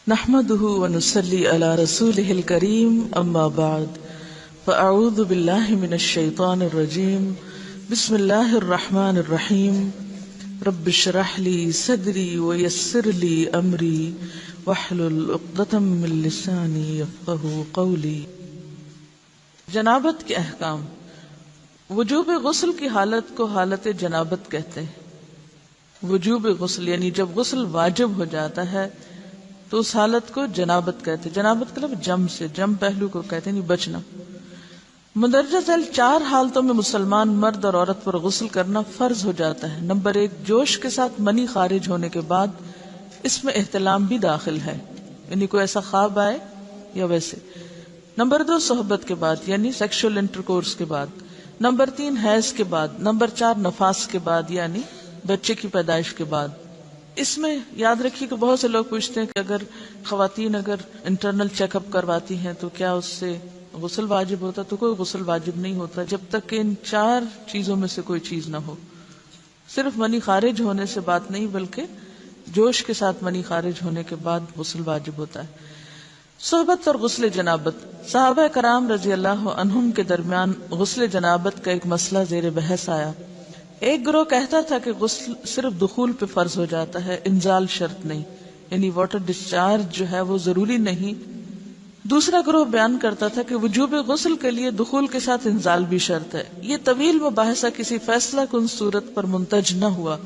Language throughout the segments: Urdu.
نحمده ونصلي على رسوله الكريم اما بعد فاعوذ بالله من الشيطان الرجيم بسم الله الرحمن الرحيم رب اشرح لي صدري ويسر لي امري واحلل عقدة من لساني يفقهوا قولي۔ جنابت کے احکام۔ وجوب غسل کی حالت کو حالت جنابت کہتے ہیں۔ وجوب غسل یعنی جب غسل واجب ہو جاتا ہے تو اس حالت کو جنابت کہتے ہیں۔ جنابت کا لفظ جم سے، جم پہلو کو کہتے ہیں، بچنا۔ مندرجہ ذیل 4 حالتوں میں مسلمان مرد اور عورت پر غسل کرنا فرض ہو جاتا ہے۔ نمبر 1، جوش کے ساتھ منی خارج ہونے کے بعد، اس میں احتلام بھی داخل ہے، یعنی کوئی ایسا خواب آئے یا ویسے۔ نمبر 2، صحبت کے بعد یعنی سیکشل انٹرکورس کے بعد۔ نمبر 3، حیض کے بعد۔ نمبر 4، نفاس کے بعد یعنی بچے کی پیدائش کے بعد۔ اس میں یاد رکھیے کہ بہت سے لوگ پوچھتے ہیں کہ اگر خواتین انٹرنل چیک اپ کرواتی ہیں تو کیا اس سے غسل واجب ہوتا؟ تو کوئی غسل واجب نہیں ہوتا جب تک کہ ان 4 چیزوں میں سے کوئی چیز نہ ہو۔ صرف منی خارج ہونے سے بات نہیں، بلکہ جوش کے ساتھ منی خارج ہونے کے بعد غسل واجب ہوتا ہے۔ صحبت اور غسل جنابت۔ صحابہ کرام رضی اللہ عنہم کے درمیان غسل جنابت کا ایک مسئلہ زیر بحث آیا۔ ایک گروہ کہتا تھا کہ غسل صرف دخول پہ فرض ہو جاتا ہے، انزال شرط نہیں، یعنی واٹر ڈسچارج جو ہے وہ ضروری نہیں۔ دوسرا گروہ بیان کرتا تھا کہ وجوب غسل کے لیے دخول کے ساتھ انزال بھی شرط ہے۔ یہ طویل مباحثہ کسی فیصلہ کن صورت پر منتج نہ ہوا۔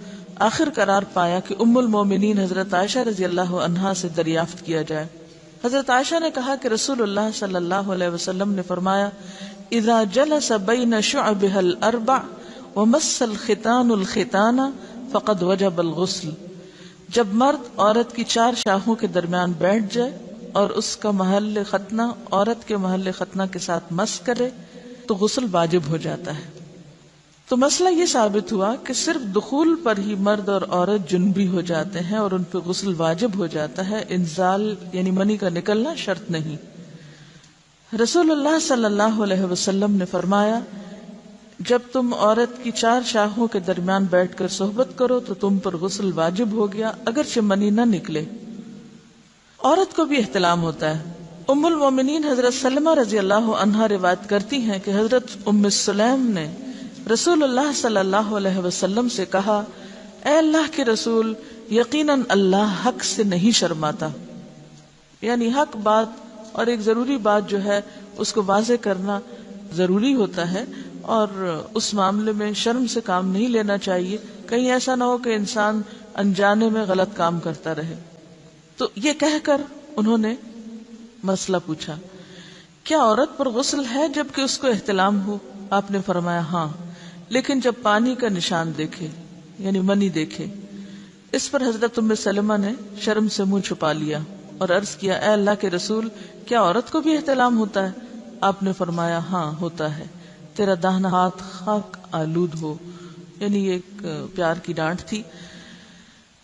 آخر قرار پایا کہ ام المومنین حضرت عائشہ رضی اللہ عنہا سے دریافت کیا جائے۔ حضرت عائشہ نے کہا کہ رسول اللہ صلی اللہ علیہ وسلم نے فرمایا، اذا جلس بین شعبها الاربع ومس الختان الختان فقد وجب الغسل۔ جب مرد عورت کی 4 شاخوں کے درمیان بیٹھ جائے اور اس کا محل ختنہ عورت کے محل ختنہ کے ساتھ مس کرے تو غسل واجب ہو جاتا ہے۔ تو مسئلہ یہ ثابت ہوا کہ صرف دخول پر ہی مرد اور عورت جنبی ہو جاتے ہیں اور ان پہ غسل واجب ہو جاتا ہے، انزال یعنی منی کا نکلنا شرط نہیں۔ رسول اللہ صلی اللہ علیہ وسلم نے فرمایا، جب تم عورت کی 4 شاخوں کے درمیان بیٹھ کر صحبت کرو تو تم پر غسل واجب ہو گیا، اگرچہ منی نہ نکلے۔ عورت کو بھی احتلام ہوتا ہے۔ ام المومنین حضرت سلمہ رضی اللہ عنہا روایت کرتی ہیں کہ حضرت ام سلیم نے رسول اللہ صلی اللہ علیہ وسلم سے کہا، اے اللہ کے رسول، یقیناً اللہ حق سے نہیں شرماتا، یعنی حق بات اور ایک ضروری بات جو ہے اس کو واضح کرنا ضروری ہوتا ہے، اور اس معاملے میں شرم سے کام نہیں لینا چاہیے، کہیں ایسا نہ ہو کہ انسان انجانے میں غلط کام کرتا رہے۔ تو یہ کہہ کر انہوں نے مسئلہ پوچھا، کیا عورت پر غسل ہے جبکہ اس کو احتلام ہو؟ آپ نے فرمایا ہاں، لیکن جب پانی کا نشان دیکھے یعنی منی دیکھے۔ اس پر حضرت ام سلمہ نے شرم سے منہ چھپا لیا اور عرض کیا، اے اللہ کے رسول، کیا عورت کو بھی احتلام ہوتا ہے؟ آپ نے فرمایا ہاں ہوتا ہے، تیرا داہنا ہاتھ خاک آلود ہو، یعنی یہ ایک پیار کی ڈانٹ تھی۔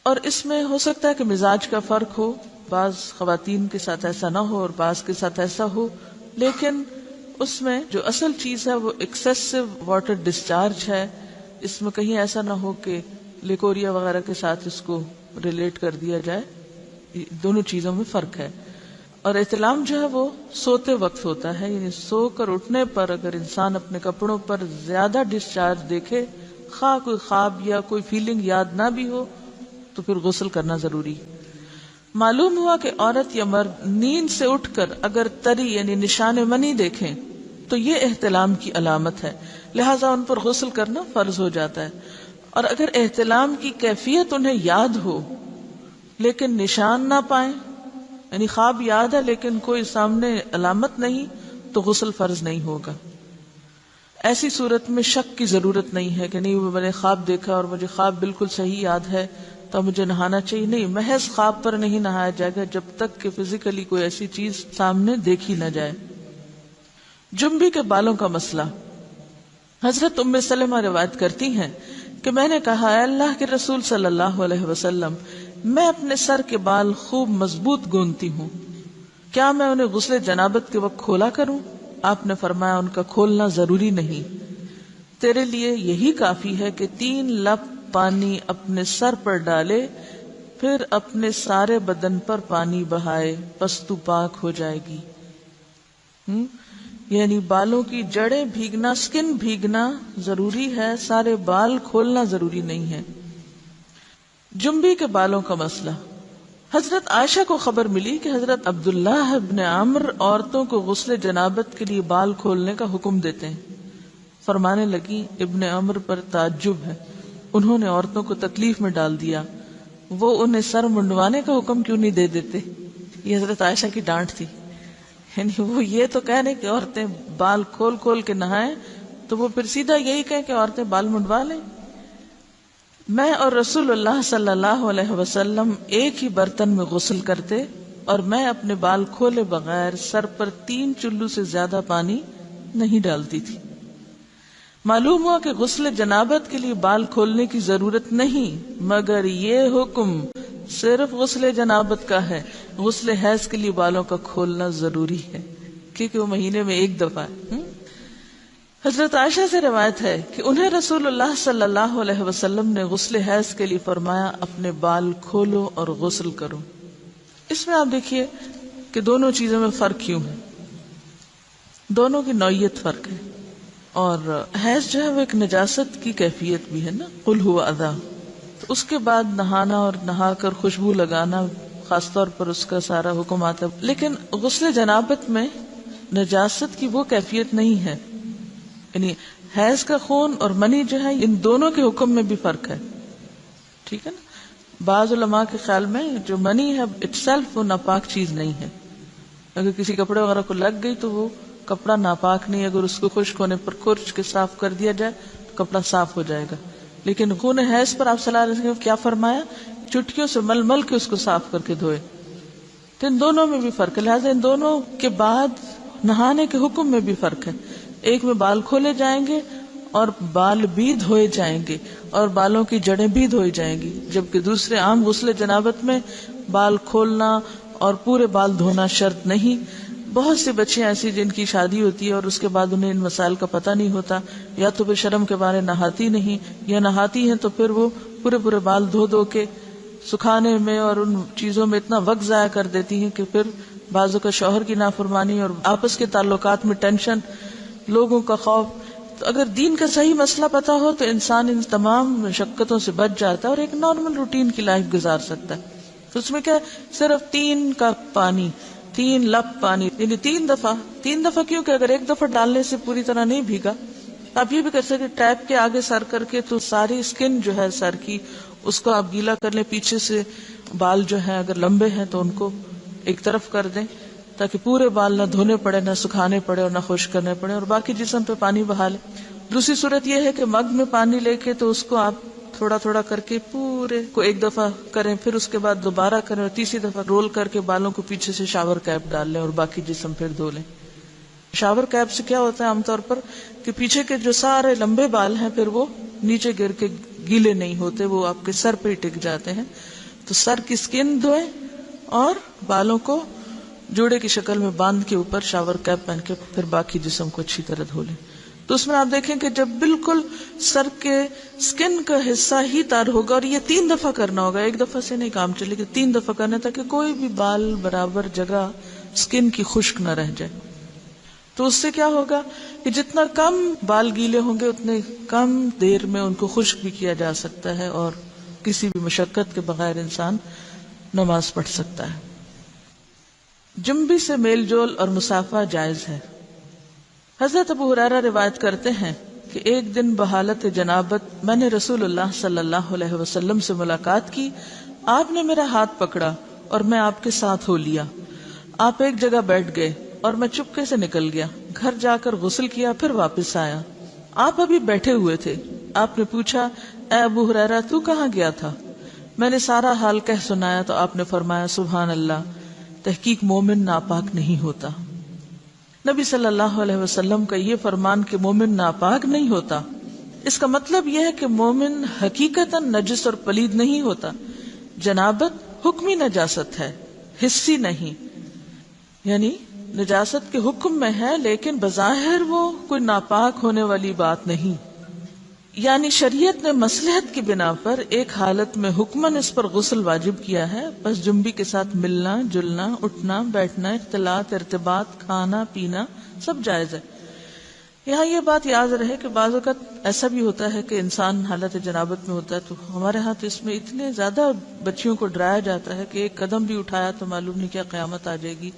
اور اس میں ہو سکتا ہے کہ مزاج کا فرق ہو، بعض خواتین کے ساتھ ایسا نہ ہو اور بعض کے ساتھ ایسا ہو، لیکن اس میں جو اصل چیز ہے وہ ایکسیسو واٹر ڈسچارج ہے۔ اس میں کہیں ایسا نہ ہو کہ لیکوریا وغیرہ کے ساتھ اس کو ریلیٹ کر دیا جائے۔ دونوں چیزوں میں فرق ہے۔ اور احتلام جو ہے وہ سوتے وقت ہوتا ہے، یعنی سو کر اٹھنے پر اگر انسان اپنے کپڑوں پر زیادہ ڈسچارج دیکھے، خواہ کوئی خواب یا کوئی فیلنگ یاد نہ بھی ہو، تو پھر غسل کرنا ضروری۔ معلوم ہوا کہ عورت یا مرد نیند سے اٹھ کر اگر تری یعنی نشان منی دیکھیں تو یہ احتلام کی علامت ہے، لہذا ان پر غسل کرنا فرض ہو جاتا ہے۔ اور اگر احتلام کی کیفیت انہیں یاد ہو لیکن نشان نہ پائیں، یعنی خواب یاد ہے لیکن کوئی سامنے علامت نہیں، تو غسل فرض نہیں ہوگا۔ ایسی صورت میں شک کی ضرورت نہیں ہے کہ نہیں میں نے خواب دیکھا اور مجھے خواب بالکل صحیح یاد ہے تو مجھے نہانا چاہیے، نہیں، محض خواب پر نہیں نہایا جائے گا جب تک کہ فزیکلی کوئی ایسی چیز سامنے دیکھی نہ جائے۔ جنبی کے بالوں کا مسئلہ۔ حضرت ام سلمہ روایت کرتی ہیں کہ میں نے کہا، اے اللہ کے رسول صلی اللہ علیہ وسلم، میں اپنے سر کے بال خوب مضبوط گوندتی ہوں، کیا میں انہیں غسل جنابت کے وقت کھولا کروں؟ آپ نے فرمایا، ان کا کھولنا ضروری نہیں، تیرے لیے یہی کافی ہے کہ 3 لپ پانی اپنے سر پر ڈالے، پھر اپنے سارے بدن پر پانی بہائے، پس تو پاک ہو جائے گی۔ یعنی بالوں کی جڑیں بھیگنا، سکن بھیگنا ضروری ہے، سارے بال کھولنا ضروری نہیں ہے۔ جنبی کے بالوں کا مسئلہ، حضرت عائشہ کو خبر ملی کہ حضرت عبداللہ ابن عمرو عورتوں کو غسل جنابت کے لیے بال کھولنے کا حکم دیتے ہیں۔ فرمانے لگی ابن عمرو پر تعجب ہے، انہوں نے عورتوں کو تکلیف میں ڈال دیا، وہ انہیں سر منڈوانے کا حکم کیوں نہیں دے دیتے؟ یہ حضرت عائشہ کی ڈانٹ تھی، یعنی وہ یہ تو کہہ رہے کہ عورتیں بال کھول کھول کے نہائیں، تو وہ پھر سیدھا یہی کہیں کہ عورتیں بال منڈوا لیں۔ میں اور رسول اللہ صلی اللہ علیہ وسلم ایک ہی برتن میں غسل کرتے، اور میں اپنے بال کھولے بغیر سر پر 3 چلو سے زیادہ پانی نہیں ڈالتی تھی۔ معلوم ہوا کہ غسل جنابت کے لیے بال کھولنے کی ضرورت نہیں، مگر یہ حکم صرف غسل جنابت کا ہے، غسل حیض کے لیے بالوں کا کھولنا ضروری ہے، کیونکہ وہ مہینے میں ایک دفعہ ہے۔ حضرت عائشہ سے روایت ہے کہ انہیں رسول اللہ صلی اللہ علیہ وسلم نے غسل حیض کے لیے فرمایا اپنے بال کھولو اور غسل کرو۔ اس میں آپ دیکھیے کہ دونوں چیزوں میں فرق کیوں ہے، دونوں کی نوعیت فرق ہے، اور حیض جو ہے وہ ایک نجاست کی کیفیت بھی ہے نا، قل هو اذی، تو اس کے بعد نہانا اور نہا کر خوشبو لگانا خاص طور پر اس کا سارا حکم آتا ہے، لیکن غسل جنابت میں نجاست کی وہ کیفیت نہیں ہے، یعنی حیض کا خون اور منی جو ہے ان دونوں کے حکم میں بھی فرق ہے، ٹھیک ہے نا۔ بعض علماء کے خیال میں جو منی ہے اٹ سیلف وہ ناپاک چیز نہیں ہے، اگر کسی کپڑے وغیرہ کو لگ گئی تو وہ کپڑا ناپاک نہیں، اگر اس کو خشک ہونے پر کھرچ کے صاف کر دیا جائے تو کپڑا صاف ہو جائے گا۔ لیکن خون حیض پر آپ صلی اللہ علیہ وسلم کیا فرمایا، چٹکیوں سے مل مل کے اس کو صاف کر کے دھوئے، تو ان دونوں میں بھی فرق ہے، لہٰذا ان دونوں کے بعد نہانے کے حکم میں بھی فرق ہے، ایک میں بال کھولے جائیں گے اور بال بھی دھوئے جائیں گے اور بالوں کی جڑیں بھی دھوئی جائیں گی، جبکہ دوسرے عام غسل جنابت میں بال کھولنا اور پورے بال دھونا شرط نہیں۔ بہت سی بچیاں ایسی جن کی شادی ہوتی ہے اور اس کے بعد انہیں ان مسائل کا پتہ نہیں ہوتا، یا تو پھر شرم کے بارے نہاتی نہیں، یا نہاتی ہیں تو پھر وہ پورے بال دھو دھو کے سکھانے میں اور ان چیزوں میں اتنا وقت ضائع کر دیتی ہیں کہ پھر بعضوں کا شوہر کی نافرمانی اور آپس کے تعلقات میں ٹینشن، لوگوں کا خوف۔ تو اگر دین کا صحیح مسئلہ پتا ہو تو انسان ان تمام مشقتوں سے بچ جاتا ہے اور ایک نارمل روٹین کی لائف گزار سکتا ہے۔ تو اس میں کیا، صرف 3 کپ پانی، 3 لپ پانی، یعنی 3 دفعہ کیوں کہ اگر ایک دفعہ ڈالنے سے پوری طرح نہیں بھیگا، آپ یہ بھی کر سکتے ٹیپ کے آگے سر کر کے، تو ساری اسکن جو ہے سر کی اس کو آپ گیلا کر لیں، پیچھے سے بال جو ہیں اگر لمبے ہیں تو ان کو ایک طرف کر دیں تاکہ پورے بال نہ دھونے پڑے، نہ سکھانے پڑے اور نہ خشک کرنے پڑے، اور باقی جسم پہ پانی بہا لیں۔ دوسری صورت یہ ہے کہ مگ میں پانی لے کے تو اس کو آپ تھوڑا تھوڑا کر کے پورے کو ایک دفعہ کریں، پھر اس کے بعد دوبارہ کریں، اور تیسری دفعہ رول کر کے بالوں کو پیچھے سے شاور کیپ ڈال لیں اور باقی جسم پھر دھو لیں۔ شاور کیپ سے کیا ہوتا ہے عام طور پر کہ پیچھے کے جو سارے لمبے بال ہیں پھر وہ نیچے گر کے گیلے نہیں ہوتے، وہ آپ کے سر پہ ہی ٹک جاتے ہیں۔ تو سر کی اسکن دھوئیں اور بالوں کو جوڑے کی شکل میں باندھ کے اوپر شاور کیپ پہن کے پھر باقی جسم کو اچھی طرح دھو لیں۔ تو اس میں آپ دیکھیں کہ جب بالکل سر کے سکن کا حصہ ہی تار ہوگا، اور یہ 3 دفعہ کرنا ہوگا، ایک دفعہ سے نہیں کام چلے گا، 3 دفعہ کرنا تاکہ کوئی بھی بال برابر جگہ سکن کی خشک نہ رہ جائے۔ تو اس سے کیا ہوگا کہ جتنا کم بال گیلے ہوں گے اتنے کم دیر میں ان کو خشک بھی کیا جا سکتا ہے اور کسی بھی مشقت کے بغیر انسان نماز پڑھ سکتا ہے۔ جنبی سے میل جول اور مسافہ جائز ہے۔ حضرت ابو ہریرہ روایت کرتے ہیں کہ ایک دن بحالت جنابت میں نے رسول اللہ صلی اللہ علیہ وسلم سے ملاقات کی، آپ نے میرا ہاتھ پکڑا اور میں آپ کے ساتھ ہو لیا، آپ ایک جگہ بیٹھ گئے اور میں چپکے سے نکل گیا، گھر جا کر غسل کیا، پھر واپس آیا، آپ ابھی بیٹھے ہوئے تھے، آپ نے پوچھا اے ابو ہریرہ تو کہاں گیا تھا؟ میں نے سارا حال کہہ سنایا تو آپ نے فرمایا سبحان اللہ، تحقیق مومن ناپاک نہیں ہوتا۔ نبی صلی اللہ علیہ وسلم کا یہ فرمان کہ مومن ناپاک نہیں ہوتا، اس کا مطلب یہ ہے کہ مومن حقیقتاً نجس اور پلید نہیں ہوتا۔ جنابت حکمی نجاست ہے، حسی نہیں، یعنی نجاست کے حکم میں ہے لیکن بظاہر وہ کوئی ناپاک ہونے والی بات نہیں۔ یعنی شریعت نے مصلحت کی بنا پر ایک حالت میں حکماً اس پر غسل واجب کیا ہے، بس جنبی کے ساتھ ملنا جلنا، اٹھنا بیٹھنا، اختلاط، ارتباط، کھانا پینا سب جائز ہے۔ یہاں یہ بات یاد رہے کہ بعض اوقات ایسا بھی ہوتا ہے کہ انسان حالت جنابت میں ہوتا ہے، تو ہمارے ہاں تو اس میں اتنے زیادہ بچیوں کو ڈرایا جاتا ہے کہ ایک قدم بھی اٹھایا تو معلوم نہیں کیا قیامت آ جائے گی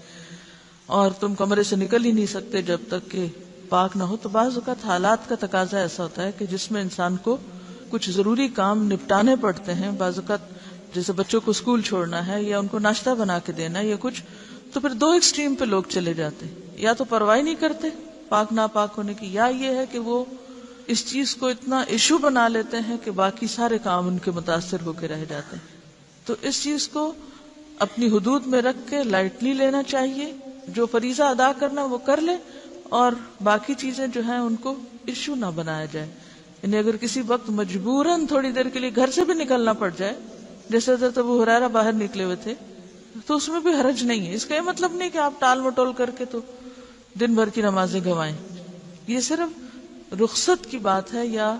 اور تم کمرے سے نکل ہی نہیں سکتے جب تک کہ پاک نہ ہو۔ تو بعض اوقات حالات کا تقاضا ایسا ہوتا ہے کہ جس میں انسان کو کچھ ضروری کام نپٹانے پڑتے ہیں، بعض اوقات جیسے بچوں کو اسکول چھوڑنا ہے یا ان کو ناشتہ بنا کے دینا ہے یا کچھ، تو پھر دو ایکسٹریم پہ لوگ چلے جاتے ہیں، یا تو پرواہ نہیں کرتے پاک ناپاک ہونے کی، یا یہ ہے کہ وہ اس چیز کو اتنا ایشو بنا لیتے ہیں کہ باقی سارے کام ان کے متاثر ہو کے رہ جاتے ہیں۔ تو اس چیز کو اپنی حدود میں رکھ کے لائٹلی لینا چاہیے، جو فریضہ ادا کرنا وہ کر لے اور باقی چیزیں جو ہیں ان کو ایشو نہ بنایا جائے۔ یعنی اگر کسی وقت مجبوراً تھوڑی دیر کے لیے گھر سے بھی نکلنا پڑ جائے، جیسے حضرت ابو ہریرہ باہر نکلے ہوئے تھے، تو اس میں بھی حرج نہیں ہے۔ اس کا یہ مطلب نہیں کہ آپ ٹال مٹول کر کے تو دن بھر کی نمازیں گنوائیں، یہ صرف رخصت کی بات ہے یا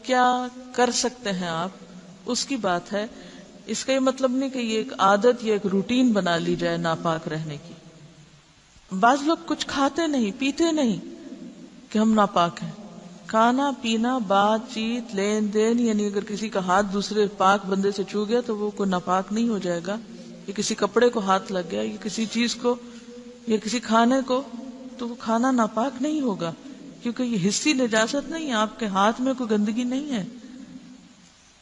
کیا کر سکتے ہیں آپ اس کی بات ہے۔ اس کا یہ مطلب نہیں کہ یہ ایک عادت یا ایک روٹین بنا لی جائے ناپاک رہنے کی۔ بعض لوگ کچھ کھاتے نہیں پیتے نہیں کہ ہم ناپاک ہیں، کھانا پینا بات چیت لین دین، یعنی اگر کسی کا ہاتھ دوسرے پاک بندے سے چھو گیا تو وہ کوئی ناپاک نہیں ہو جائے گا، یا کسی کپڑے کو ہاتھ لگ گیا یا کسی چیز کو یا کسی کھانے کو، تو وہ کھانا ناپاک نہیں ہوگا، کیونکہ یہ حسی نجاست نہیں ہے، آپ کے ہاتھ میں کوئی گندگی نہیں ہے۔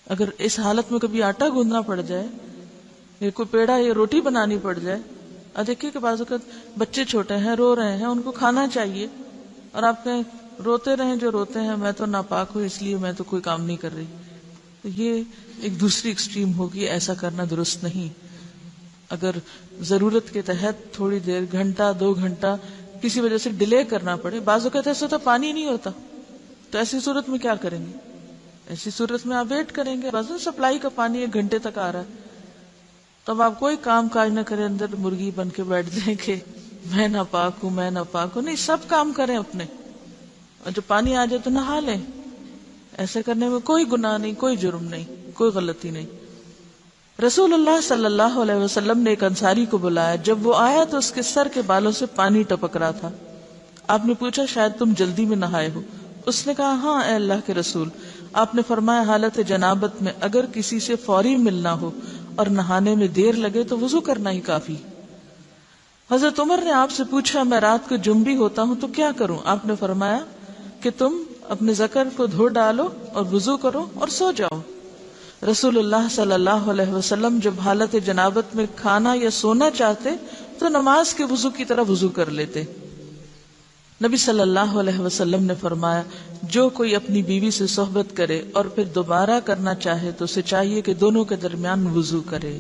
اگر اس حالت میں کبھی آٹا گوندنا پڑ جائے یا کوئی پیڑا یا روٹی بنانی پڑ جائے، اور دیکھیے کہ بعض اوقات بچے چھوٹے ہیں رو رہے ہیں، ان کو کھانا چاہیے، اور آپ کہیں روتے رہیں جو روتے ہیں، میں تو ناپاک ہوں اس لیے میں تو کوئی کام نہیں کر رہی، تو یہ ایک دوسری ایکسٹریم ہوگی، ایسا کرنا درست نہیں۔ اگر ضرورت کے تحت تھوڑی دیر، گھنٹہ 2 گھنٹہ کسی وجہ سے ڈیلے کرنا پڑے، بعض اوقات ایسا ہوتا پانی نہیں ہوتا، تو ایسی صورت میں کیا کریں گے؟ ایسی صورت میں آپ ویٹ کریں گے، بعض سپلائی کا پانی 1 گھنٹے تک آ رہا ہے، تب آپ کوئی کام کاج نہ کریں، اندر مرغی بن کے بیٹھ جائیں کہ میں ناپاک ہوں میں ناپاک ہوں، نہیں، سب کام کریں اپنے، اور جب پانی آ جائے تو نہا لیں۔ ایسے کرنے میں کوئی گناہ نہیں، کوئی جرم نہیں، کوئی غلطی نہیں۔ رسول اللہ صلی اللہ علیہ وسلم نے ایک انصاری کو بلایا، جب وہ آیا تو اس کے سر کے بالوں سے پانی ٹپک رہا تھا۔ آپ نے پوچھا شاید تم جلدی میں نہائے ہو؟ اس نے کہا ہاں اے اللہ کے رسول۔ آپ نے فرمایا حالت جنابت میں اگر کسی سے فوری ملنا ہو اور نہانے میں دیر لگے تو وضو کرنا ہی کافی۔ حضرت عمر نے آپ سے پوچھا میں رات کو جنبی ہوتا ہوں تو کیا کروں؟ آپ نے فرمایا کہ تم اپنے ذکر کو دھو ڈالو اور وضو کرو اور سو جاؤ۔ رسول اللہ صلی اللہ علیہ وسلم جب حالت جنابت میں کھانا یا سونا چاہتے تو نماز کے وضو کی طرح وضو کر لیتے۔ نبی صلی اللہ علیہ وسلم نے فرمایا جو کوئی اپنی بیوی سے صحبت کرے اور پھر دوبارہ کرنا چاہے تو اسے چاہیے کہ دونوں کے درمیان وضو کرے۔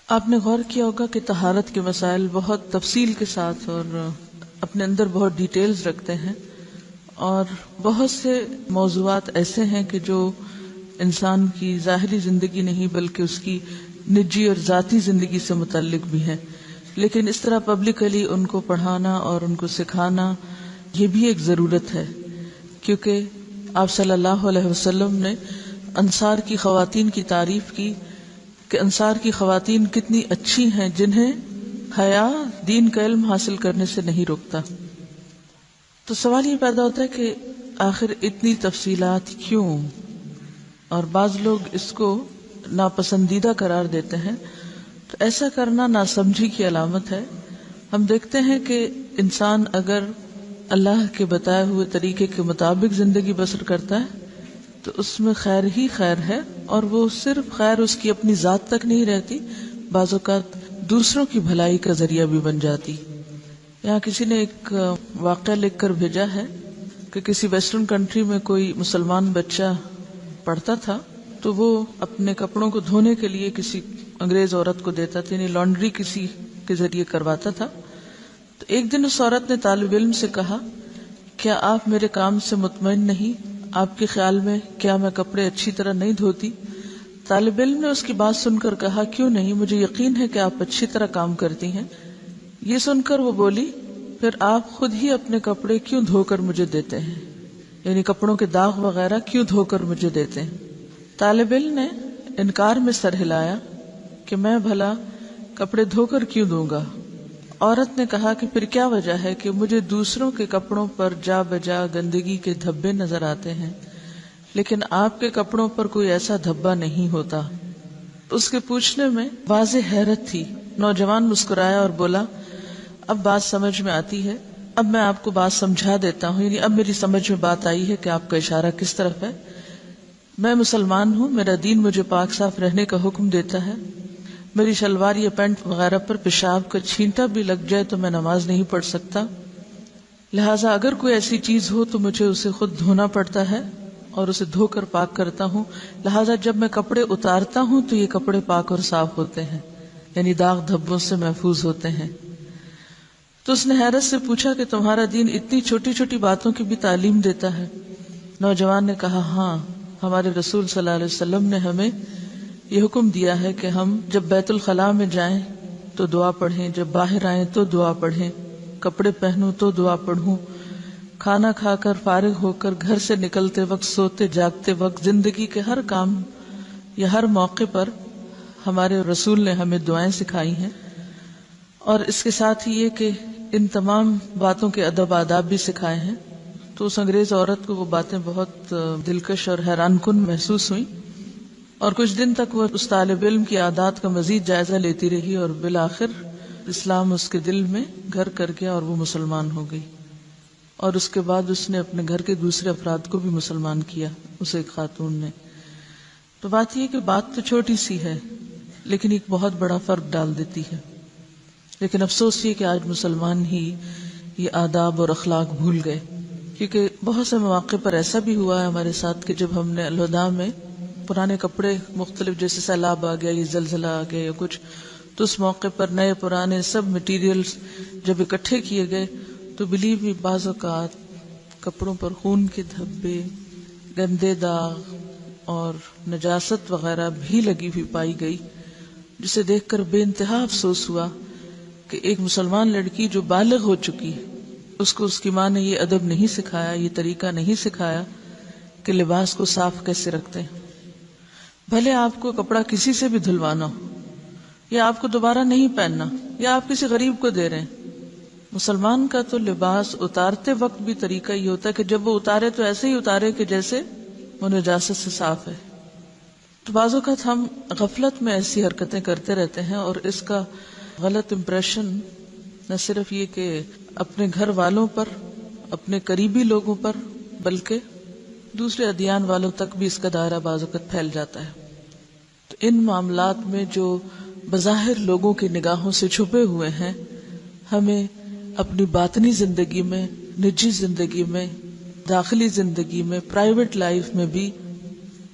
آپ نے غور کیا ہوگا کہ طہارت کے مسائل بہت تفصیل کے ساتھ اور اپنے اندر بہت ڈیٹیلز رکھتے ہیں، اور بہت سے موضوعات ایسے ہیں کہ جو انسان کی ظاہری زندگی نہیں بلکہ اس کی نجی اور ذاتی زندگی سے متعلق بھی ہے، لیکن اس طرح پبلکلی ان کو پڑھانا اور ان کو سکھانا یہ بھی ایک ضرورت ہے، کیونکہ آپ صلی اللہ علیہ وسلم نے انصار کی خواتین کی تعریف کی کہ انصار کی خواتین کتنی اچھی ہیں جنہیں حیا دین کا علم حاصل کرنے سے نہیں روکتا۔ تو سوال یہ پیدا ہوتا ہے کہ آخر اتنی تفصیلات کیوں؟ اور بعض لوگ اس کو ناپسندیدہ قرار دیتے ہیں، تو ایسا کرنا ناسمجھی کی علامت ہے۔ ہم دیکھتے ہیں کہ انسان اگر اللہ کے بتائے ہوئے طریقے کے مطابق زندگی بسر کرتا ہے تو اس میں خیر ہی خیر ہے، اور وہ صرف خیر اس کی اپنی ذات تک نہیں رہتی، بعض اوقات دوسروں کی بھلائی کا ذریعہ بھی بن جاتی۔ یہاں کسی نے ایک واقعہ لکھ کر بھیجا ہے کہ کسی ویسٹرن کنٹری میں کوئی مسلمان بچہ پڑھتا تھا، تو وہ اپنے کپڑوں کو دھونے کے لیے کسی انگریز عورت کو دیتا تھا، یعنی لانڈری کسی کے ذریعے کرواتا تھا۔ تو ایک دن اس عورت نے طالب علم سے کہا کیا آپ میرے کام سے مطمئن نہیں؟ آپ کے خیال میں کیا میں کپڑے اچھی طرح نہیں دھوتی؟ طالب علم نے اس کی بات سن کر کہا کیوں نہیں، مجھے یقین ہے کہ آپ اچھی طرح کام کرتی ہیں۔ یہ سن کر وہ بولی پھر آپ خود ہی اپنے کپڑے کیوں دھو کر مجھے دیتے ہیں؟ یعنی کپڑوں کے داغ وغیرہ کیوں دھو کر مجھے دیتے ہیں؟ طالب علم نے انکار میں سر ہلایا کہ میں بھلا کپڑے دھو کر کیوں دوں گا؟ عورت نے کہا کہ پھر کیا وجہ ہے کہ مجھے دوسروں کے کپڑوں پر جا بجا گندگی کے دھبے نظر آتے ہیں لیکن آپ کے کپڑوں پر کوئی ایسا دھبا نہیں ہوتا۔ اس کے پوچھنے میں واضح حیرت تھی۔ نوجوان مسکرایا اور بولا، اب بات سمجھ میں آتی ہے، اب میں آپ کو بات سمجھا دیتا ہوں، یعنی اب میری سمجھ میں بات آئی ہے کہ آپ کا اشارہ کس طرف ہے۔ میں مسلمان ہوں، میرا دین مجھے پاک صاف رہنے کا حکم دیتا ہے، میری شلوار یا پینٹ وغیرہ پر پیشاب کا چھینٹا بھی لگ جائے تو میں نماز نہیں پڑھ سکتا، لہٰذا اگر کوئی ایسی چیز ہو تو مجھے اسے خود دھونا پڑتا ہے اور اسے دھو کر پاک کرتا ہوں، لہٰذا جب میں کپڑے اتارتا ہوں تو یہ کپڑے پاک اور صاف ہوتے ہیں، یعنی داغ دھبوں سے محفوظ ہوتے ہیں۔ تو اس نے حیرت سے پوچھا کہ تمہارا دین اتنی چھوٹی چھوٹی باتوں کی بھی تعلیم دیتا ہے؟ نوجوان نے کہا، ہاں، ہمارے رسول صلی اللہ علیہ وسلم نے ہمیں یہ حکم دیا ہے کہ ہم جب بیت الخلاء میں جائیں تو دعا پڑھیں، جب باہر آئیں تو دعا پڑھیں، کپڑے پہنوں تو دعا پڑھوں، کھانا کھا کر فارغ ہو کر گھر سے نکلتے وقت، سوتے جاگتے وقت، زندگی کے ہر کام یا ہر موقع پر ہمارے رسول نے ہمیں دعائیں سکھائی ہیں۔ اور اس کے ساتھ ہی یہ کہ ان تمام باتوں کے ادب آداب بھی سکھائے ہیں۔ تو اس انگریز عورت کو وہ باتیں بہت دلکش اور حیران کن محسوس ہوئیں، اور کچھ دن تک وہ اس طالب علم کی عادات کا مزید جائزہ لیتی رہی، اور بالآخر اسلام اس کے دل میں گھر کر گیا اور وہ مسلمان ہو گئی، اور اس کے بعد اس نے اپنے گھر کے دوسرے افراد کو بھی مسلمان کیا، اسے ایک خاتون نے۔ تو بات یہ کہ بات تو چھوٹی سی ہے لیکن ایک بہت بڑا فرق ڈال دیتی ہے۔ لیکن افسوس یہ کہ آج مسلمان ہی یہ آداب اور اخلاق بھول گئے، کیونکہ بہت سے مواقع پر ایسا بھی ہوا ہے ہمارے ساتھ کہ جب ہم نے الوداع میں پرانے کپڑے مختلف، جیسے سیلاب آ گیا یا زلزلہ آ گیا یا کچھ، تو اس موقع پر نئے پرانے سب مٹیریلز جب اکٹھے کیے گئے تو بلیو بھی بعض اوقات کپڑوں پر خون کے دھبے، گندے داغ اور نجاست وغیرہ بھی لگی ہوئی پائی گئی، جسے دیکھ کر بے انتہا افسوس ہوا کہ ایک مسلمان لڑکی جو بالغ ہو چکی ہے، اس کو اس کی ماں نے یہ ادب نہیں سکھایا، یہ طریقہ نہیں سکھایا کہ لباس کو صاف کیسے رکھتے ہیں۔ بھلے آپ کو کپڑا کسی سے بھی دھلوانا ہو، یا آپ کو دوبارہ نہیں پہننا، یا آپ کسی غریب کو دے رہے ہیں، مسلمان کا تو لباس اتارتے وقت بھی طریقہ یہ ہوتا ہے کہ جب وہ اتارے تو ایسے ہی اتارے کہ جیسے وہ نجاست سے صاف ہے۔ تو بعض اوقات ہم غفلت میں ایسی حرکتیں کرتے رہتے ہیں، اور اس کا غلط امپریشن نہ صرف یہ کہ اپنے گھر والوں پر، اپنے قریبی لوگوں پر، بلکہ دوسرے ادیان والوں تک بھی اس کا دائرہ بعض اوقات پھیل جاتا ہے۔ تو ان معاملات میں جو بظاہر لوگوں کی نگاہوں سے چھپے ہوئے ہیں، ہمیں اپنی باطنی زندگی میں، نجی زندگی میں، داخلی زندگی میں، پرائیویٹ لائف میں بھی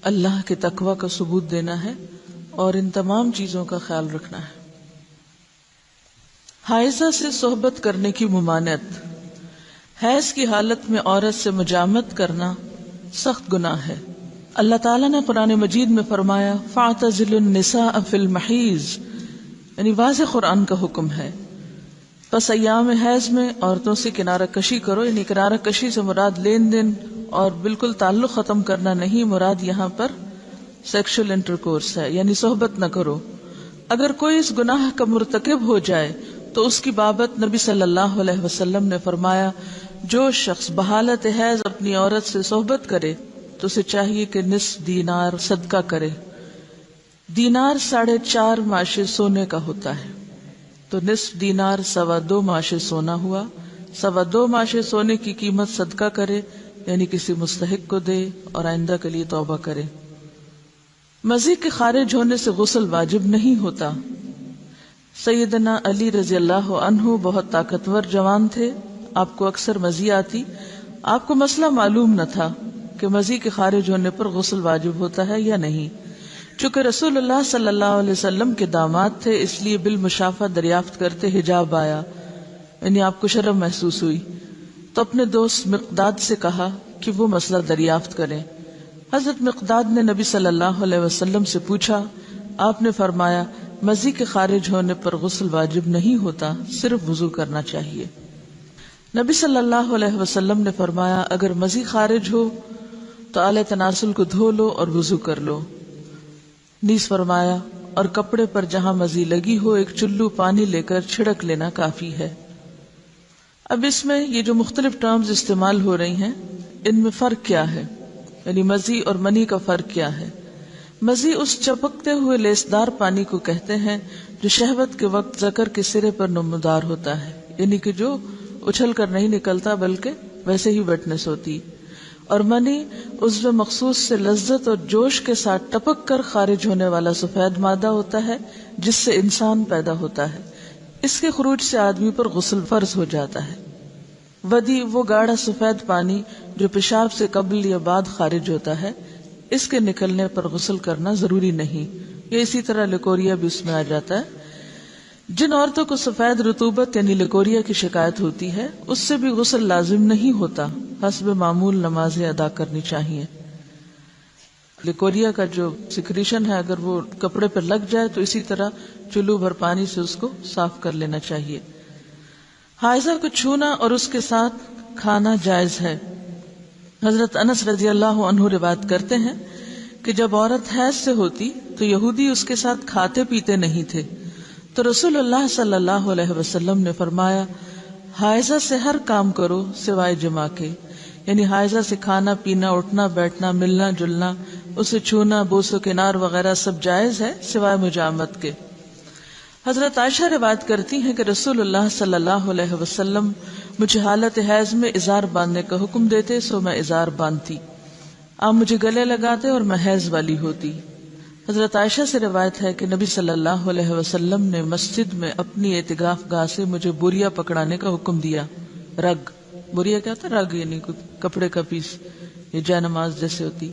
اللہ کے تقوی کا ثبوت دینا ہے اور ان تمام چیزوں کا خیال رکھنا ہے۔ حائضہ سے صحبت کرنے کی ممانعت۔ حیض کی حالت میں عورت سے مجامت کرنا سخت گناہ ہے۔ اللہ تعالیٰ نے قرآن مجید میں فرمایا فَاعْتَزِلُوا النِّسَاءَ فِي الْمَحِيضِ، یعنی واضح قرآن کا حکم ہے، پس ایام حیض میں عورتوں سے کنارہ کشی کرو، یعنی کنارہ کشی سے مراد لین دین اور بالکل تعلق ختم کرنا نہیں، مراد یہاں پر سیکشل انٹرکورس ہے، یعنی صحبت نہ کرو۔ اگر کوئی اس گناہ کا مرتکب ہو جائے تو اس کی بابت نبی صلی اللہ علیہ وسلم نے فرمایا، جو شخص بحالت حیض اپنی عورت سے صحبت کرے تو اسے چاہیے کہ نصف دینار صدقہ کرے۔ دینار 4.5 ماشے سونے کا ہوتا ہے، تو نصف دینار 2.25 ماشے سونا ہوا۔ 2.25 ماشے سونے کی قیمت صدقہ کرے، یعنی کسی مستحق کو دے اور آئندہ کے لیے توبہ کرے۔ مزی کے خارج ہونے سے غسل واجب نہیں ہوتا۔ سیدنا علی رضی اللہ عنہ بہت طاقتور جوان تھے، آپ کو اکثر مزی آتی، آپ کو مسئلہ معلوم نہ تھا کہ مزی کے خارج ہونے پر غسل واجب ہوتا ہے یا نہیں۔ چونکہ رسول اللہ صلی اللہ علیہ وسلم کے داماد تھے، اس لیے بالمشافہ دریافت کرتے حجاب آیا، یعنی آپ کو شرم محسوس ہوئی، تو اپنے دوست مقداد سے کہا کہ وہ مسئلہ دریافت کریں۔ حضرت مقداد نے نبی صلی اللہ علیہ وسلم سے پوچھا، آپ نے فرمایا مزی کے خارج ہونے پر غسل واجب نہیں ہوتا، صرف وضو کرنا چاہیے۔ نبی صلی اللہ علیہ وسلم نے فرمایا اگر مزی خارج ہو تو آلے تناسل کو دھو لو اور وضو کر لو. نیز فرمایا اور کپڑے پر جہاں مزی لگی ہو ایک چلو پانی لے کر چھڑک لینا کافی ہے. اب اس میں یہ جو مختلف ٹرمز استعمال ہو رہی ہیں ان میں فرق کیا ہے، یعنی مزی اور منی کا فرق کیا ہے؟ مزی اس چپکتے ہوئے لیسدار پانی کو کہتے ہیں جو شہوت کے وقت ذکر کے سرے پر نمودار ہوتا ہے، یعنی کہ جو اچھل کر نہیں نکلتا بلکہ ویسے ہی ویٹنس ہوتی. اور منی عضو مخصوص سے لذت اور جوش کے ساتھ ٹپک کر خارج ہونے والا سفید مادہ ہوتا ہے جس سے انسان پیدا ہوتا ہے. اس کے خروج سے آدمی پر غسل فرض ہو جاتا ہے. ودی وہ گاڑھا سفید پانی جو پیشاب سے قبل یا بعد خارج ہوتا ہے، اس کے نکلنے پر غسل کرنا ضروری نہیں. یہ اسی طرح لیکوریا بھی اس میں آ جاتا ہے. جن عورتوں کو سفید رطوبت یعنی لیکوریا کی شکایت ہوتی ہے اس سے بھی غسل لازم نہیں ہوتا، حسب معمول نمازیں ادا کرنی چاہیے. لیکوریا کا جو سیکریشن ہے اگر وہ کپڑے پر لگ جائے تو اسی طرح چلو بھر پانی سے اس کو صاف کر لینا چاہیے. حائضہ کو چھونا اور اس کے ساتھ کھانا جائز ہے. حضرت انس رضی اللہ عنہ روایت کرتے ہیں کہ جب عورت حیض سے ہوتی تو یہودی اس کے ساتھ کھاتے پیتے نہیں تھے، تو رسول اللہ صلی اللہ علیہ وسلم نے فرمایا حائضہ سے ہر کام کرو سوائے جماع کے، یعنی حائضہ سے کھانا پینا، اٹھنا بیٹھنا، ملنا جلنا، اسے چھونا، بوس و کنار وغیرہ سب جائز ہے سوائے مجامت کے. حضرت عائشہ روایت کرتی ہیں کہ رسول اللہ صلی اللہ علیہ وسلم مجھے حالت حیض میں ازار باندھنے کا حکم دیتے سو میں ازار باندھتی. آپ مجھے گلے لگاتے اور میں حیض والی ہوتی. حضرت عائشہ سے روایت ہے کہ نبی صلی اللہ علیہ وسلم نے مسجد میں اپنی اعتکاف گاہ سے مجھے بوریا پکڑانے کا حکم دیا. رگ، بوریا کیا ہوتا ہے؟ رگ یعنی کپڑے کا پیس، یہ جے نماز جیسے ہوتی.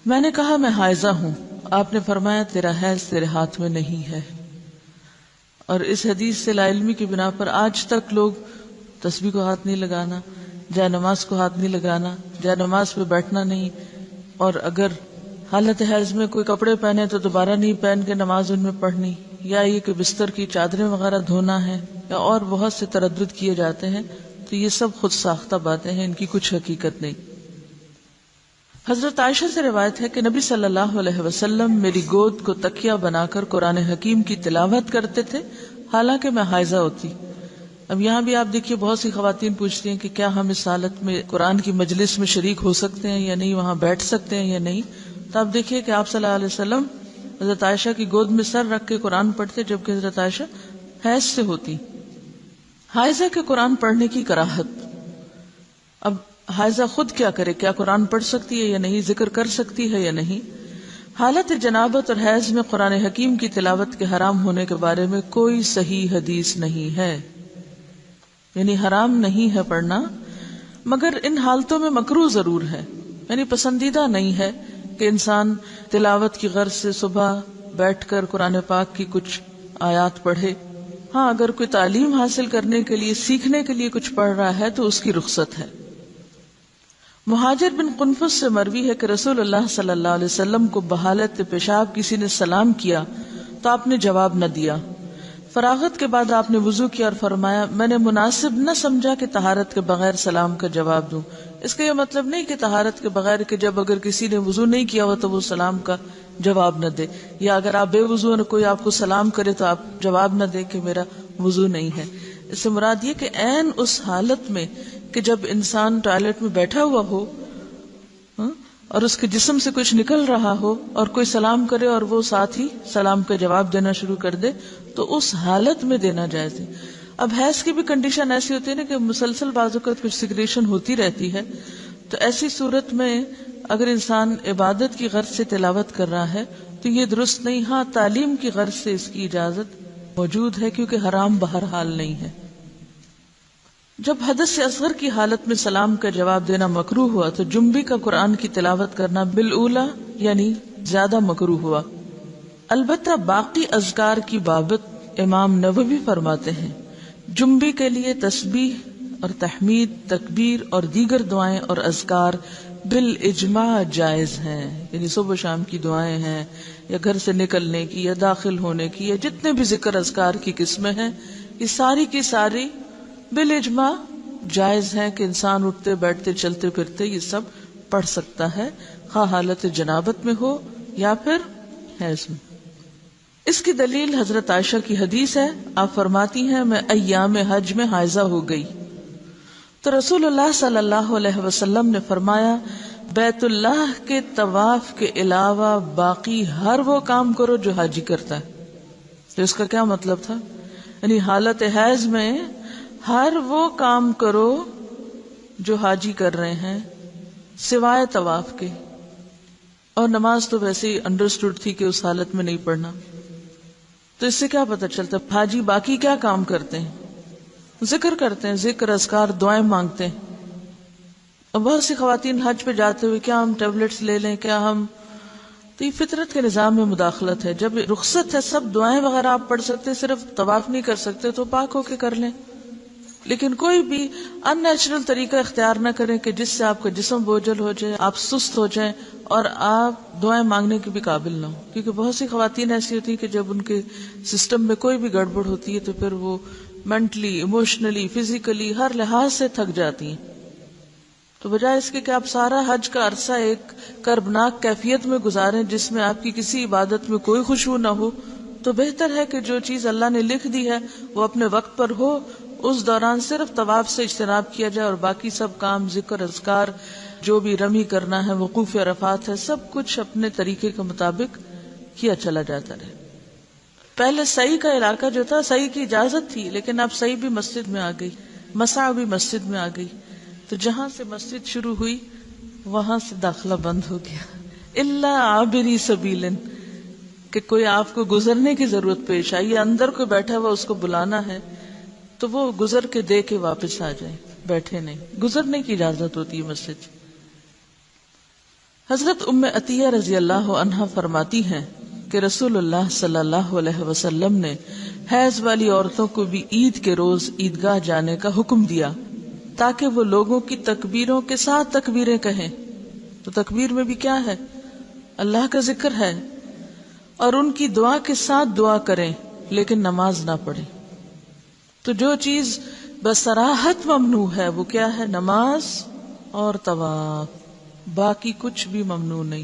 میں نے کہا میں حائضہ ہوں. آپ نے فرمایا تیرا حیض تیرے ہاتھ میں نہیں ہے. اور اس حدیث سے لا علمی کی بنا پر آج تک لوگ تسبیح کو ہاتھ نہیں لگانا، جے نماز کو ہاتھ نہیں لگانا، جے نماز پہ بیٹھنا نہیں، اور اگر حالت حیض میں کوئی کپڑے پہنے تو دوبارہ نہیں پہن کے نماز ان میں پڑھنی، یا یہ کہ بستر کی چادریں وغیرہ دھونا ہے، یا اور بہت سے تردد کیے جاتے ہیں. تو یہ سب خود ساختہ باتیں ہیں، ان کی کچھ حقیقت نہیں. حضرت عائشہ سے روایت ہے کہ نبی صلی اللہ علیہ وسلم میری گود کو تکیہ بنا کر قرآن حکیم کی تلاوت کرتے تھے حالانکہ میں حائضہ ہوتی. اب یہاں بھی آپ دیکھیے بہت سی خواتین پوچھتی ہیں کہ کیا ہم اس حالت میں قرآن کی مجلس میں شریک ہو سکتے ہیں یا نہیں، وہاں بیٹھ سکتے ہیں یا نہیں. تو آپ دیکھیے کہ آپ صلی اللہ علیہ وسلم حضرت عائشہ کی گود میں سر رکھ کے قرآن پڑھتے جبکہ حضرت عائشہ حیض سے ہوتی. حائضہ کے قرآن پڑھنے کی کراہت. اب حائضہ خود کیا کرے؟ کیا قرآن پڑھ سکتی ہے یا نہیں، ذکر کر سکتی ہے یا نہیں؟ حالت جنابت اور حیض میں قرآن حکیم کی تلاوت کے حرام ہونے کے بارے میں کوئی صحیح حدیث نہیں ہے، یعنی حرام نہیں ہے پڑھنا، مگر ان حالتوں میں مکروہ ضرور ہے، یعنی پسندیدہ نہیں ہے کہ انسان تلاوت کی غرض سے صبح بیٹھ کر قرآن پاک کی کچھ آیات پڑھے. ہاں اگر کوئی تعلیم حاصل کرنے کے لیے، سیکھنے کے لیے کچھ پڑھ رہا ہے تو اس کی رخصت ہے. مہاجر بن قنفس سے مروی ہے کہ رسول اللہ صلی اللہ علیہ وسلم کو بحالت پیشاب کسی نے سلام کیا تو آپ نے جواب نہ دیا. فراغت کے بعد آپ نے وضو کیا اور فرمایا میں نے مناسب نہ سمجھا کہ طہارت کے بغیر سلام کا جواب دوں. اس کا یہ مطلب نہیں کہ طہارت کے بغیر کہ جب اگر کسی نے وضو نہیں کیا ہو تو وہ سلام کا جواب نہ دے، یا اگر آپ بے وضو ہیں کوئی آپ کو سلام کرے تو آپ جواب نہ دے کہ میرا وضو نہیں ہے. اس سے مراد یہ کہ عین اس حالت میں کہ جب انسان ٹوائلٹ میں بیٹھا ہوا ہو اور اس کے جسم سے کچھ نکل رہا ہو اور کوئی سلام کرے اور وہ ساتھ ہی سلام کا جواب دینا شروع کر دے تو اس حالت میں دینا جائز ہے. اب حیض کی بھی کنڈیشن ایسی ہوتی ہے نا کہ مسلسل بعض اوقات کچھ سیکریشن ہوتی رہتی ہے، تو ایسی صورت میں اگر انسان عبادت کی غرض سے تلاوت کر رہا ہے تو یہ درست نہیں. ہاں تعلیم کی غرض سے اس کی اجازت موجود ہے کیونکہ حرام بہرحال نہیں ہے. جب حدث اصغر کی حالت میں سلام کا جواب دینا مکروہ ہوا تو جنبی کا قرآن کی تلاوت کرنا بالاولا یعنی زیادہ مکروہ ہوا. البتہ باقی اذکار کی بابت امام نووی فرماتے ہیں جنبی کے لیے تسبیح اور تحمید، تکبیر اور دیگر دعائیں اور اذکار بالاجماع جائز ہیں. یعنی صبح شام کی دعائیں ہیں یا گھر سے نکلنے کی یا داخل ہونے کی یا جتنے بھی ذکر اذکار کی قسمیں ہیں، یہ ساری کی ساری بالاجماع جائز ہیں کہ انسان اٹھتے بیٹھتے چلتے پھرتے یہ سب پڑھ سکتا ہے، خواہ حالت جنابت میں ہو یا پھر حیض میں۔ اس کی دلیل حضرت عائشہ کی حدیث ہے، آپ فرماتی ہیں میں ایام حج میں حائضہ ہو گئی تو رسول اللہ صلی اللہ علیہ وسلم نے فرمایا بیت اللہ کے طواف کے علاوہ باقی ہر وہ کام کرو جو حاجی کرتا ہے۔ تو اس کا کیا مطلب تھا؟ یعنی حالت حیض میں ہر وہ کام کرو جو حاجی کر رہے ہیں سوائے طواف کے، اور نماز تو ویسے ہی انڈرسٹوڈ تھی کہ اس حالت میں نہیں پڑھنا۔ تو اس سے کیا پتہ چلتا ہے حاجی باقی کیا کام کرتے ہیں؟ ذکر کرتے ہیں، ذکر اذکار دعائیں مانگتے ہیں۔ اور بہت سی خواتین حج پہ جاتے ہوئے کیا ہم ٹیبلٹس لے لیں، کیا ہم، تو یہ فطرت کے نظام میں مداخلت ہے۔ جب رخصت ہے سب دعائیں وغیرہ آپ پڑھ سکتے، صرف طواف نہیں کر سکتے تو پاک ہو کے کر لیں، لیکن کوئی بھی ان نیچرل طریقہ اختیار نہ کریں کہ جس سے آپ کا جسم بوجھل ہو جائے، آپ سست ہو جائیں اور آپ دعائیں مانگنے کے بھی قابل نہ ہو۔ کیونکہ بہت سی خواتین ایسی ہوتی ہیں کہ جب ان کے سسٹم میں کوئی بھی گڑبڑ ہوتی ہے تو پھر وہ مینٹلی، ایموشنلی، فزیکلی ہر لحاظ سے تھک جاتی ہیں۔ تو بجائے اس کے کہ آپ سارا حج کا عرصہ ایک کربناک کیفیت میں گزاریں جس میں آپ کی کسی عبادت میں کوئی خشوع نہ ہو، تو بہتر ہے کہ جو چیز اللہ نے لکھ دی ہے وہ اپنے وقت پر ہو، اس دوران صرف طواف سے اجتناب کیا جائے اور باقی سب کام، ذکر اذکار، جو بھی رمی کرنا ہے، وقوف عرفات ہے، سب کچھ اپنے طریقے کے مطابق کیا چلا جاتا رہے۔ پہلے سعی کا علاقہ جو تھا، سعی کی اجازت تھی، لیکن اب سعی بھی مسجد میں آ گئی، مسعی بھی مسجد میں آ گئی، تو جہاں سے مسجد شروع ہوئی وہاں سے داخلہ بند ہو گیا، الا عابری سبیل، کہ کوئی آپ کو گزرنے کی ضرورت پیش آئی، اندر کوئی بیٹھا ہوا اس کو بلانا ہے تو وہ گزر کے دے کے واپس آ جائے، بیٹھے نہیں، گزرنے کی اجازت ہوتی ہے مسجد۔ حضرت ام عطیہ رضی اللہ عنہا فرماتی ہیں کہ رسول اللہ صلی اللہ علیہ وسلم نے حیض والی عورتوں کو بھی عید کے روز عیدگاہ جانے کا حکم دیا تاکہ وہ لوگوں کی تکبیروں کے ساتھ تکبیریں کہیں۔ تو تکبیر میں بھی کیا ہے؟ اللہ کا ذکر ہے، اور ان کی دعا کے ساتھ دعا کریں لیکن نماز نہ پڑھیں۔ تو جو چیز بصراحت ممنوع ہے وہ کیا ہے؟ نماز اور طواف، باقی کچھ بھی ممنوع نہیں،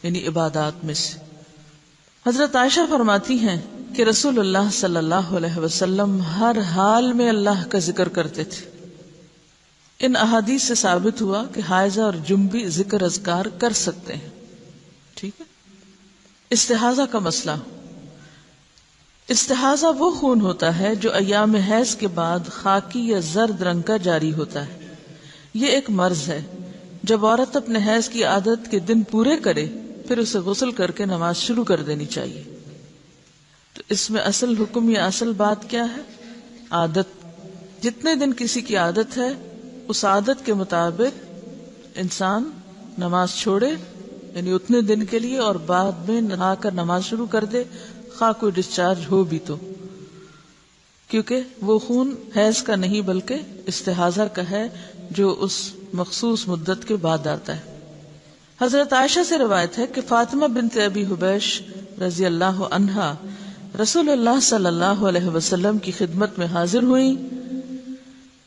یعنی عبادات میں سے۔ حضرت عائشہ فرماتی ہیں کہ رسول اللہ صلی اللہ علیہ وسلم ہر حال میں اللہ کا ذکر کرتے تھے۔ ان احادیث سے ثابت ہوا کہ حائضہ اور جنبی ذکر اذکار کر سکتے ہیں، ٹھیک ہے۔ استحاضہ کا مسئلہ، استحاضہ وہ خون ہوتا ہے جو ایام حیض کے بعد خاکی یا زرد رنگ کا جاری ہوتا ہے۔ یہ ایک مرض ہے۔ جب عورت اپنے حیض کی عادت کے دن پورے کرے پھر اسے غسل کر کے نماز شروع کر دینی چاہیے۔ تو اس میں اصل حکم یا اصل بات کیا ہے؟ عادت۔ جتنے دن کسی کی عادت ہے اس عادت کے مطابق انسان نماز چھوڑے، یعنی اتنے دن کے لیے، اور بعد میں نہا کر نماز شروع کر دے، خواہ کوئی ڈسچارج ہو بھی تو، کیونکہ وہ خون حیض کا نہیں بلکہ استحاضہ کا ہے جو اس مخصوص مدت کے بعد آتا ہے۔ حضرت عائشہ سے روایت ہے کہ فاطمہ بنت ابی حبیش رضی اللہ عنہا رسول اللہ صلی اللہ علیہ وسلم کی خدمت میں حاضر ہوئیں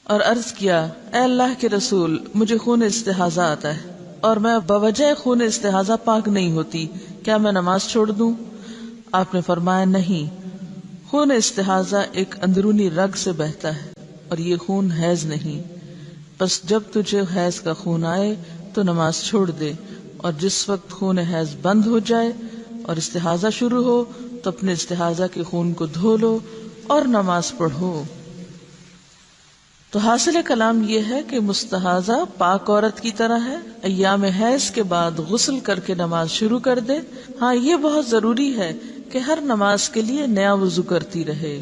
اور عرض کیا، اے اللہ کے رسول، مجھے خون استحاضہ آتا ہے اور میں بوجہ خون استحاضہ پاک نہیں ہوتی، کیا میں نماز چھوڑ دوں؟ آپ نے فرمایا، نہیں، خون استحاضہ ایک اندرونی رگ سے بہتا ہے اور یہ خون حیض نہیں، بس جب تجھے حیض کا خون آئے تو نماز چھوڑ دے، اور جس وقت خون حیض بند ہو جائے اور استحاضہ شروع ہو تو اپنے استحاضہ کے خون کو دھو لو اور نماز پڑھو۔ تو حاصل کلام یہ ہے کہ مستحاضہ پاک عورت کی طرح ہے، ایام حیض کے بعد غسل کر کے نماز شروع کر دے۔ ہاں، یہ بہت ضروری ہے کہ ہر نماز کے لیے نیا وضو کرتی رہے۔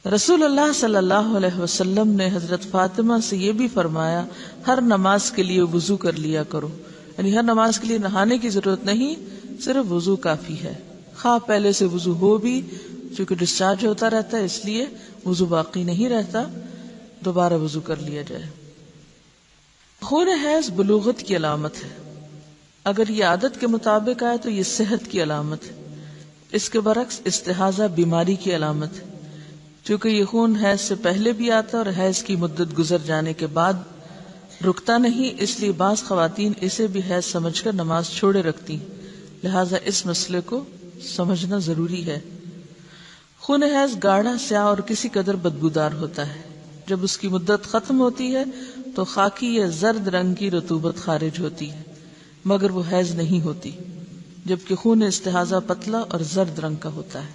رسول اللہ صلی اللہ علیہ وسلم نے حضرت فاطمہ سے یہ بھی فرمایا، ہر نماز کے لیے وضو کر لیا کرو، یعنی ہر نماز کے لیے نہانے کی ضرورت نہیں، صرف وضو کافی ہے۔ خواہ پہلے سے وضو ہو بھی، چونکہ ڈسچارج ہوتا رہتا ہے اس لیے وضو باقی نہیں رہتا، دوبارہ وضو کر لیا جائے۔ خون حیض بلوغت کی علامت ہے، اگر یہ عادت کے مطابق آئے تو یہ صحت کی علامت ہے، اس کے برعکس استحاضہ بیماری کی علامت ہے۔ چونکہ یہ خون حیض سے پہلے بھی آتا اور حیض کی مدت گزر جانے کے بعد رکتا نہیں، اس لیے بعض خواتین اسے بھی حیض سمجھ کر نماز چھوڑے رکھتی ہیں، لہٰذا اس مسئلے کو سمجھنا ضروری ہے۔ خون حیض گاڑھا، سیاہ اور کسی قدر بدبودار ہوتا ہے۔ جب اس کی مدت ختم ہوتی ہے تو خاکی یا زرد رنگ کی رطوبت خارج ہوتی ہے، مگر وہ حیض نہیں ہوتی، جبکہ خون استحاضہ پتلا اور زرد رنگ کا ہوتا ہے۔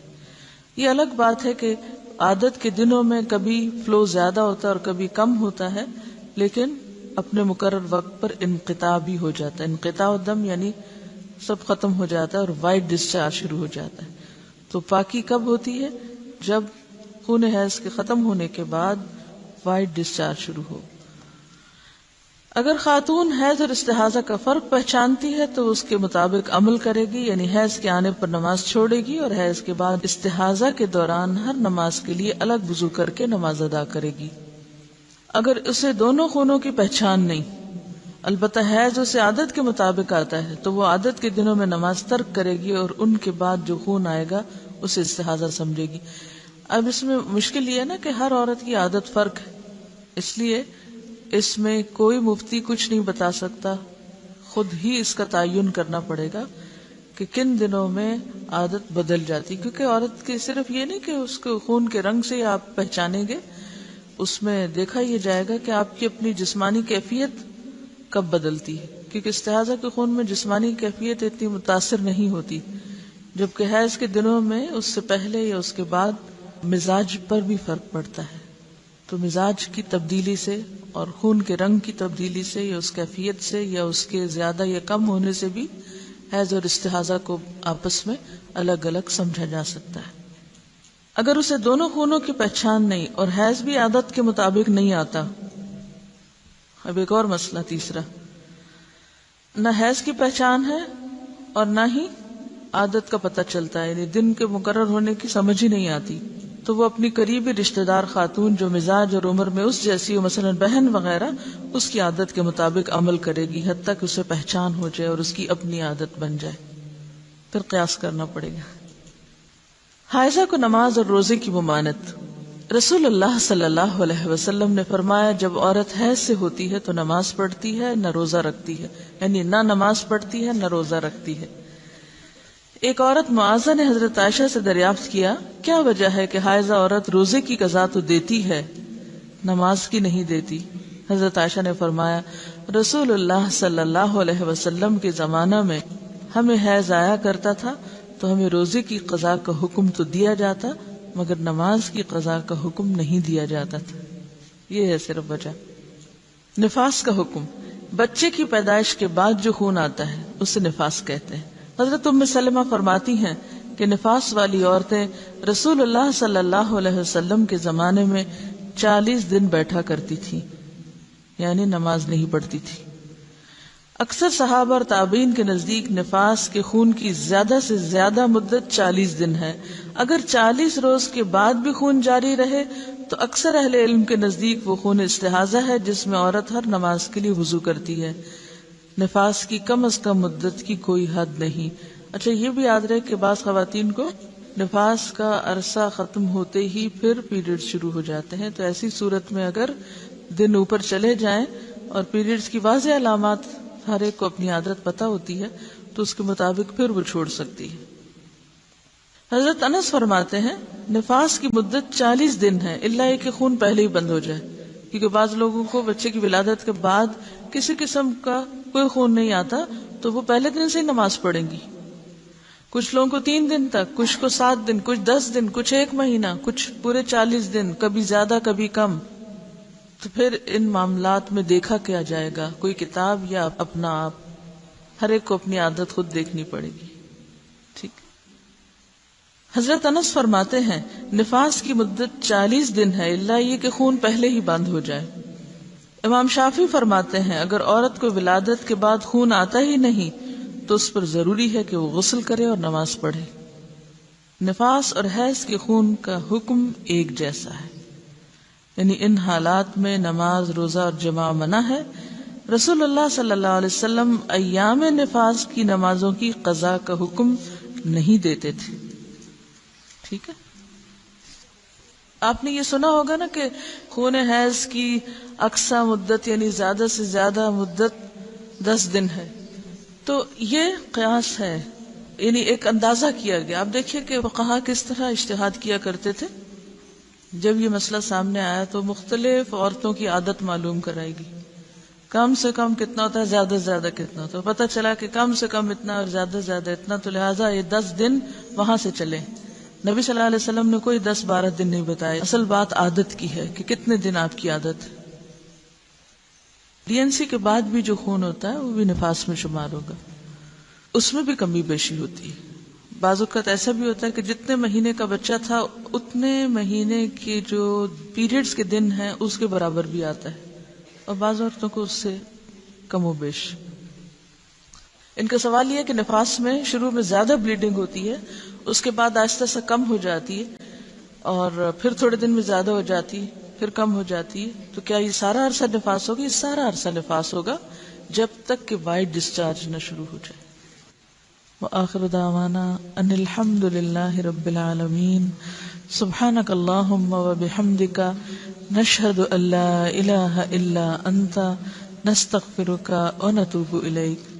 یہ الگ بات ہے کہ عادت کے دنوں میں کبھی فلو زیادہ ہوتا ہے اور کبھی کم ہوتا ہے، لیکن اپنے مقرر وقت پر انقطاع بھی ہو جاتا ہے۔ انقطاع الدم یعنی سب ختم ہو جاتا ہے اور وائٹ ڈسچارج شروع ہو جاتا ہے۔ تو پاکی کب ہوتی ہے؟ جب خون حیض کے ختم ہونے کے بعد وائٹ ڈسچارج شروع ہو۔ اگر خاتون حیض اور استحاضہ کا فرق پہچانتی ہے تو اس کے مطابق عمل کرے گی، یعنی حیض کے آنے پر نماز چھوڑے گی اور حیض کے بعد استحاضہ کے دوران ہر نماز کے لیے الگ وضو کر کے نماز ادا کرے گی۔ اگر اسے دونوں خونوں کی پہچان نہیں، البتہ حیض اسے عادت کے مطابق آتا ہے، تو وہ عادت کے دنوں میں نماز ترک کرے گی اور ان کے بعد جو خون آئے گا اسے استحاضہ سمجھے گی۔ اب اس میں مشکل یہ ہے نا کہ ہر عورت کی عادت فرق ہے، اس لیے اس میں کوئی مفتی کچھ نہیں بتا سکتا، خود ہی اس کا تعین کرنا پڑے گا کہ کن دنوں میں عادت بدل جاتی، کیونکہ عورت کی صرف یہ نہیں کہ اس کو خون کے رنگ سے آپ پہچانیں گے، اس میں دیکھا یہ جائے گا کہ آپ کی اپنی جسمانی کیفیت کب بدلتی ہے، کیونکہ استحاضہ کے خون میں جسمانی کیفیت اتنی متاثر نہیں ہوتی، جبکہ حیض کے دنوں میں اس سے پہلے یا اس کے بعد مزاج پر بھی فرق پڑتا ہے۔ تو مزاج کی تبدیلی سے اور خون کے رنگ کی تبدیلی سے یا اس کیفیت سے یا اس کے زیادہ یا کم ہونے سے بھی حیض اور استحاضہ کو آپس میں الگ الگ سمجھا جا سکتا ہے۔ اگر اسے دونوں خونوں کی پہچان نہیں اور حیض بھی عادت کے مطابق نہیں آتا، اب ایک اور مسئلہ تیسرا، نہ حیض کی پہچان ہے اور نہ ہی عادت کا پتہ چلتا ہے، یعنی دن کے مقرر ہونے کی سمجھ ہی نہیں آتی، تو وہ اپنی قریبی رشتہ دار خاتون جو مزاج اور عمر میں اس جیسی ہو، مثلا بہن وغیرہ، اس کی عادت کے مطابق عمل کرے گی حتیٰ کہ اسے پہچان ہو جائے اور اس کی اپنی عادت بن جائے، پھر قیاس کرنا پڑے گا۔ حائضہ کو نماز اور روزے کی ممانعت۔ رسول اللہ صلی اللہ علیہ وسلم نے فرمایا، جب عورت حیض سے ہوتی ہے تو نماز پڑھتی ہے نہ روزہ رکھتی ہے، یعنی نہ نماز پڑھتی ہے نہ روزہ رکھتی ہے۔ ایک عورت معاذہ نے حضرت عائشہ سے دریافت کیا، کیا وجہ ہے کہ حائضہ عورت روزے کی قضا تو دیتی ہے نماز کی نہیں دیتی؟ حضرت عائشہ نے فرمایا، رسول اللہ صلی اللہ علیہ وسلم کے زمانہ میں ہمیں حیض آیا کرتا تھا تو ہمیں روزے کی قضا کا حکم تو دیا جاتا مگر نماز کی قضا کا حکم نہیں دیا جاتا تھا۔ یہ ہے صرف وجہ۔ نفاس کا حکم، بچے کی پیدائش کے بعد جو خون آتا ہے اسے نفاس کہتے ہیں۔ حضرت ام سلمہ فرماتی ہیں کہ نفاس والی عورتیں رسول اللہ صلی اللہ علیہ وسلم کے زمانے میں 40 دن بیٹھا کرتی تھی، یعنی نماز نہیں پڑھتی تھی۔ اکثر صحابہ اور تابعین کے نزدیک نفاس کے خون کی زیادہ سے زیادہ مدت 40 دن ہے۔ اگر 40 روز کے بعد بھی خون جاری رہے تو اکثر اہل علم کے نزدیک وہ خون استحاضہ ہے جس میں عورت ہر نماز کے لیے وضو کرتی ہے۔ نفاس کی کم از کم مدت کی کوئی حد نہیں۔ اچھا یہ بھی یاد رہے کہ بعض خواتین کو نفاس کا عرصہ ختم ہوتے ہی پھر پیریڈ شروع ہو جاتے ہیں، تو ایسی صورت میں اگر دن اوپر چلے جائیں اور پیریڈز کی واضح علامات ہر ایک کو اپنی عادت پتہ ہوتی ہے تو اس کے مطابق پھر وہ چھوڑ سکتی ہے۔ حضرت انس فرماتے ہیں نفاس کی مدت 40 دن ہے، الا یہ کہ خون پہلے ہی بند ہو جائے، کیونکہ بعض لوگوں کو بچے کی ولادت کے بعد کسی قسم کا کوئی خون نہیں آتا تو وہ پہلے دن سے ہی نماز پڑھیں گی۔ کچھ لوگوں کو 3 دن تک، کچھ کو 7 دن، کچھ 10 دن، کچھ 1 مہینہ، کچھ پورے 40 دن، کبھی زیادہ کبھی کم۔ تو پھر ان معاملات میں دیکھا کیا جائے گا، کوئی کتاب یا اپنا آپ؟ ہر ایک کو اپنی عادت خود دیکھنی پڑے گی۔ ٹھیک۔ حضرت انس فرماتے ہیں نفاس کی مدت 40 دن ہے، الا یہ کہ خون پہلے ہی بند ہو جائے۔ امام شافعی فرماتے ہیں اگر عورت کو ولادت کے بعد خون آتا ہی نہیں تو اس پر ضروری ہے کہ وہ غسل کرے اور نماز پڑھے۔ نفاس اور حیض کے خون کا حکم ایک جیسا ہے، یعنی ان حالات میں نماز، روزہ اور جماع منع ہے۔ رسول اللہ صلی اللہ علیہ وسلم ایام نفاس کی نمازوں کی قضا کا حکم نہیں دیتے تھے۔ ٹھیک ہے۔ آپ نے یہ سنا ہوگا نا کہ خون حیض کی اقصی مدت یعنی زیادہ سے زیادہ مدت 10 دن ہے. تو یہ قیاس ہے، یعنی ایک اندازہ کیا گیا. آپ دیکھیے کہ فقہا کس طرح اجتہاد کیا کرتے تھے. جب یہ مسئلہ سامنے آیا تو مختلف عورتوں کی عادت معلوم کرائی گئی. کم سے کم کتنا ہوتا ہے، زیادہ سے زیادہ کتنا ہوتا ہے. پتہ چلا کہ کم سے کم اتنا اور زیادہ سے زیادہ اتنا، تو لہٰذا یہ 10 دن وہاں سے چلے. نبی صلی اللہ علیہ وسلم نے کوئی 10-12 دن نہیں بتائے. اصل بات عادت کی ہے کہ کتنے دن آپ کی عادت ہے. DNC کے بعد بھی جو خون ہوتا ہے وہ بھی نفاس میں شمار ہوگا. اس میں بھی کمی بیشی ہوتی ہے. بعض اوقات ایسا بھی ہوتا ہے کہ جتنے مہینے کا بچہ تھا اتنے مہینے کے جو پیریڈز کے دن ہیں اس کے برابر بھی آتا ہے، اور بعض عورتوں کو اس سے کم و بیش. ان کا سوال یہ ہے کہ نفاس میں شروع میں زیادہ بلیڈنگ ہوتی ہے، اس کے بعد آہستہ سے کم ہو جاتی ہے، اور پھر تھوڑے دن میں زیادہ ہو جاتی ہے، پھر کم ہو جاتی ہے. تو کیا یہ سارا عرصہ نفاس ہوگا؟ یہ سارا عرصہ نفاس ہوگا جب تک کہ وائٹ ڈسچارج نہ شروع ہو جائے. وآخر دعوانا ان الحمد للہ رب العالمین. سبحانک اللہم وبحمدک، نشہد ان لا الہ الا انت، نستغفرک ونتوب الیک.